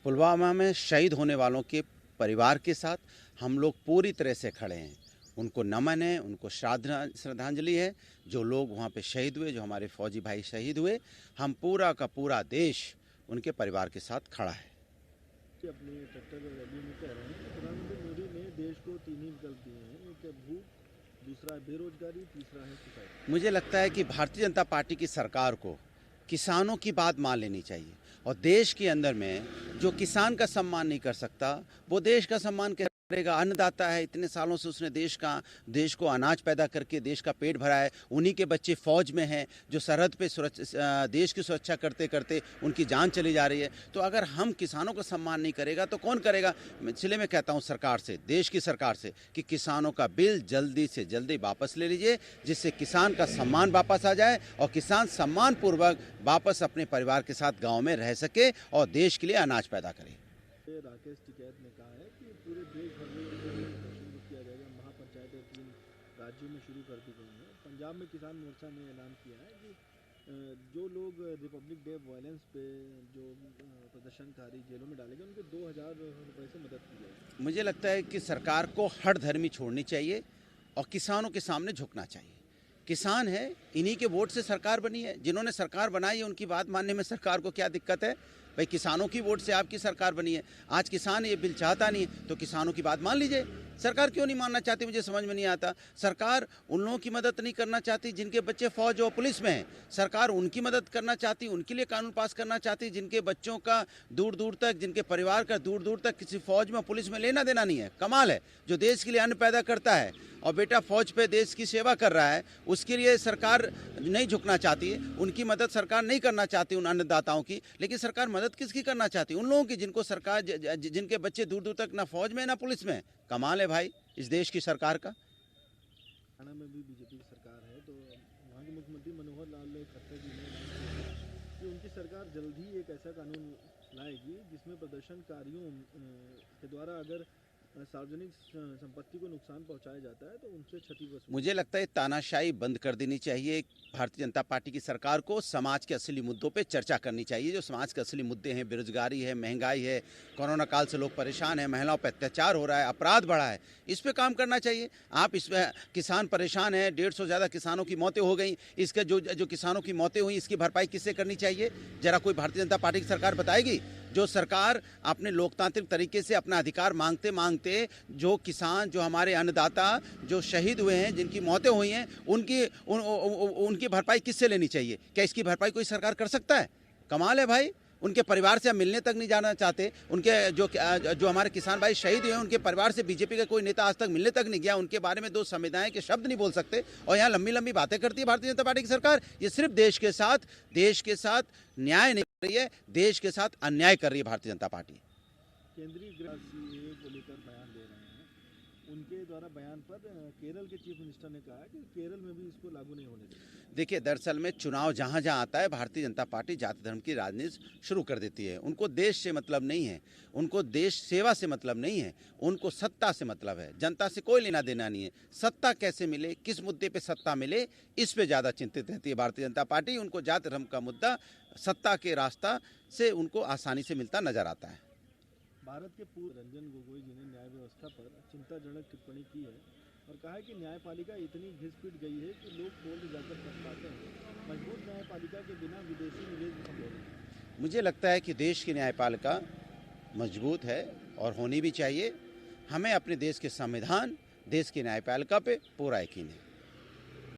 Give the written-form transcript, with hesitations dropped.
पुलवामा में शहीद होने वालों के परिवार के साथ हम लोग पूरी तरह से खड़े हैं। उनको नमन है, उनको श्रद्धांजलि है। जो लोग वहाँ पे शहीद हुए, जो हमारे फौजी भाई शहीद हुए, हम पूरा का पूरा देश उनके परिवार के साथ खड़ा है। अपने ट्रैक्टर रैली में कह रहे हैं कि प्रधानमंत्री मोदी ने देश को 3 ही विकल्प दिए हैं, एक है भूख, दूसरा है बेरोजगारी, तीसरा है सुसाइड। मुझे लगता है कि भारतीय जनता पार्टी की सरकार को किसानों की बात मान लेनी चाहिए और देश के अंदर में जो किसान का सम्मान नहीं कर सकता वो देश का सम्मान करेगा। अन्नदाता है, इतने सालों से उसने देश को अनाज पैदा करके देश का पेट भरा है। उन्हीं के बच्चे फौज में हैं जो सरहद पे देश की सुरक्षा करते करते उनकी जान चली जा रही है। तो अगर हम किसानों का सम्मान नहीं करेगा तो कौन करेगा। इसलिए मैं कहता हूँ सरकार से, देश की सरकार से, कि किसानों का बिल जल्दी से जल्दी वापस ले लीजिए, जिससे किसान का सम्मान वापस आ जाए और किसान सम्मान पूर्वक वापस अपने परिवार के साथ गाँव में रह सके और देश के लिए अनाज पैदा करे। राकेश टिकैत ने कहा है कि पूरे देश भर में प्रदर्शन किया जाएगा। महापंचायतें 3 राज्यों में शुरू कर दी गई हैं। पंजाब में किसान मोर्चा ने ऐलान किया है कि जो लोग रिपब्लिक डे वायलेंस पे जो प्रदर्शनकारी जेलों में डाले गए उनके 2000 रुपये से मदद की जाएगी। मुझे लगता है कि सरकार को हठधर्मी छोड़नी चाहिए और किसानों के सामने झुकना चाहिए। किसान है, इन्हीं के वोट से सरकार बनी है। जिन्होंने सरकार बनाई है उनकी बात मानने में सरकार को क्या दिक्कत है। भाई किसानों की वोट से आपकी सरकार बनी है। आज किसान ये बिल चाहता नहीं है तो किसानों की बात मान लीजिए। सरकार क्यों नहीं मानना चाहती, मुझे समझ में नहीं आता। सरकार उन लोगों की मदद नहीं करना चाहती जिनके बच्चे फौज और पुलिस में हैं। सरकार उनकी मदद करना चाहती, उनके लिए कानून पास करना चाहती जिनके बच्चों का दूर दूर तक, जिनके परिवार का दूर दूर तक किसी फौज में पुलिस में लेना देना नहीं है। कमाल है, जो देश के लिए अन्न पैदा करता है और बेटा फौज पे देश की सेवा कर रहा है, उसके लिए सरकार नहीं झुकना चाहती है। उनकी मदद सरकार नहीं करना चाहती, उन अन्नदाताओं की। लेकिन सरकार मदद किसकी करना चाहती है? उन लोगों की जिनको सरकार जिनके बच्चे दूर दूर तक ना फौज में ना पुलिस में। कमाल है भाई इस देश की सरकार का। हरियाणा में भी बीजेपी की सरकार है, तो वहाँ के मुख्यमंत्री मनोहर लाल खट्टर जी ने ऐलान किया कि उनकी सरकार जल्द ही एक ऐसा कानून लाएगी जिसमें प्रदर्शनकारियों के द्वारा अगर सार्वजनिक संपत्ति को नुकसान पहुंचाया जाता है तो उनसे क्षति वसूल। मुझे लगता है तानाशाही बंद कर देनी चाहिए। भारतीय जनता पार्टी की सरकार को समाज के असली मुद्दों पे चर्चा करनी चाहिए। जो समाज के असली मुद्दे हैं, बेरोजगारी है, महंगाई है, कोरोना काल से लोग परेशान हैं, महिलाओं पर अत्याचार हो रहा है, अपराध बढ़ा है, इस पे काम करना चाहिए। आप इसमें किसान परेशान हैं, 150 से ज़्यादा किसानों की मौतें हो गई। इसके जो किसानों की मौतें हुई इसकी भरपाई किससे करनी चाहिए? जरा कोई भारतीय जनता पार्टी की सरकार बताएगी? जो सरकार अपने लोकतांत्रिक तरीके से अपना अधिकार मांगते मांगते जो किसान, जो हमारे अन्नदाता जो शहीद हुए हैं, जिनकी मौतें हुई हैं, उनकी भरपाई किससे लेनी चाहिए? क्या इसकी भरपाई कोई सरकार कर सकता है? कमाल है भाई। उनके परिवार से हम मिलने तक नहीं जाना चाहते। उनके जो हमारे किसान भाई शहीद हुए हैं उनके परिवार से बीजेपी का कोई नेता आज तक मिलने तक नहीं गया। उनके बारे में 2 संविधाएं के शब्द नहीं बोल सकते और यहाँ लंबी लंबी बातें करती है भारतीय जनता पार्टी की सरकार। ये सिर्फ देश के साथ न्याय नहीं कर रही है, देश के साथ अन्याय कर रही है भारतीय जनता पार्टी। केंद्रीय गृह सीए को लेकर बयान दे रहे हैं। उनके द्वारा बयान पर केरल के चीफ मिनिस्टर ने कहा कि केरल में भी इसको लागू नहीं होने देंगे। देखिए, दरअसल में चुनाव जहाँ जहाँ आता है भारतीय जनता पार्टी जाति धर्म की राजनीति शुरू कर देती है। उनको देश से मतलब नहीं है, उनको देश सेवा से मतलब नहीं है, उनको सत्ता से मतलब है। जनता से कोई लेना देना नहीं है। सत्ता कैसे मिले, किस मुद्दे पे सत्ता मिले, इस पे ज़्यादा चिंतित रहती है भारतीय जनता पार्टी। उनको जाति धर्म का मुद्दा सत्ता के रास्ता से उनको आसानी से मिलता नजर आता है। भारत के पूर्व रंजन गोगोई जी ने न्याय व्यवस्था पर चिंताजनक टिप्पणी की है और कहा है कि न्यायपालिका इतनी घिस पिट गई है कि लोग कोर्ट जाकर पछताते हैं। मजबूत न्यायपालिका के बिना विदेशी निवेश संभव नहीं। मुझे लगता है कि देश की न्यायपालिका मजबूत है और होनी भी चाहिए। हमें अपने देश के संविधान, देश की न्यायपालिका पे पूरा यकीन है।